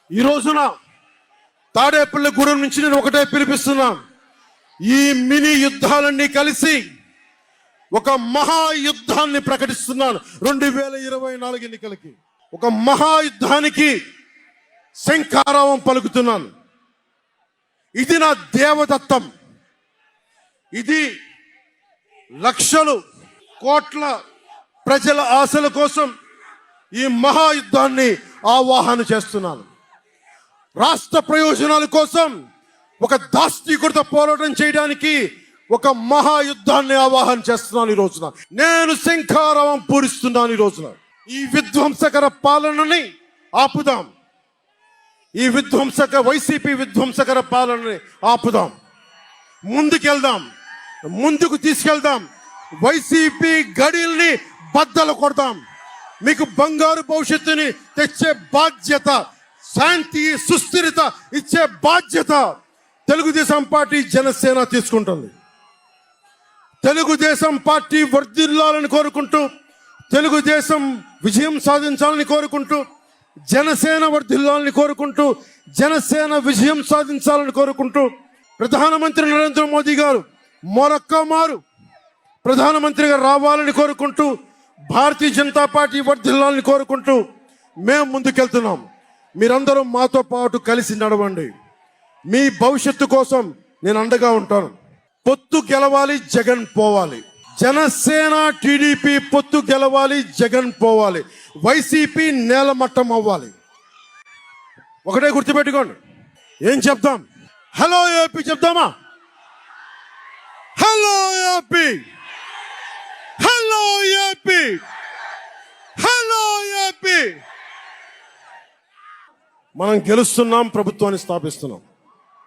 ఈ రోజున తాడేపల్లిగూడెం నుంచి నేను ఒకటే పిలిపిస్తున్నా, ఈ మినీ యుద్ధాలన్నీ కలిసి ఒక మహాయుద్ధాన్ని ప్రకటిస్తున్నాను. 2024 ఎన్నికలకి ఒక మహాయుద్ధానికి శంఖారావం పలుకుతున్నాను. ఇది నా దేవదత్తం. ఇది లక్షలు కోట్ల ప్రజల ఆశల కోసం ఈ మహాయుద్ధాన్ని ఆవాహన చేస్తున్నాను. రాష్ట్ర ప్రయోజనాల కోసం ఒక దాష్టీకుడితో పోరాటం చేయడానికి ఒక మహాయుద్ధాన్ని ఆవాహన చేస్తున్నాను. ఈ రోజున నేను శంఖారావం పూరిస్తున్నాను. ఈ రోజున ఈ విధ్వంసకర పాలనని ఆపుదాం. ఈ వైసీపీ విధ్వంసకర పాలనని ఆపుదాం. ముందుకెళ్దాం, ముందుకు తీసుకెళ్దాం. వైసీపీ గడిల్ని బద్దలు కొడదాం. మీకు బంగారు భవిష్యత్తుని తెచ్చే బాధ్యత, శాంతి సుస్థిరత ఇచ్చే బాధ్యత తెలుగుదేశం పార్టీ, జనసేన తీసుకుంటుంది. తెలుగుదేశం పార్టీ వర్ధిల్లాలని కోరుకుంటూ, తెలుగుదేశం విజయం సాధించాలని కోరుకుంటూ, జనసేన వర్ధిల్లాలని కోరుకుంటూ, జనసేన విజయం సాధించాలని కోరుకుంటూ, ప్రధానమంత్రి నరేంద్ర మోదీ గారు మరొక్క మారు ప్రధానమంత్రిగా రావాలని కోరుకుంటూ, భారతీయ జనతా పార్టీ వర్ధిల్లాలని కోరుకుంటూ మేము ముందుకెళ్తున్నాం. మీరందరూ మాతో పాటు కలిసి నడవండి. మీ భవిష్యత్తు కోసం నేను అండగా ఉంటాను. పొత్తు గెలవాలి, జగన్ పోవాలి. జనసేన టీడీపీ పొత్తు గెలవాలి, జగన్ పోవాలి. వైసీపీ నేలమట్టం అవ్వాలి. ఒకటే గుర్తుపెట్టుకోండి. ఏం చెప్తాం? హలో ఏపీ చెప్తామా? Hello AP, hello AP, hello AP. మనం గెలుస్తున్నాం, ప్రభుత్వాన్ని స్థాపిస్తున్నాం.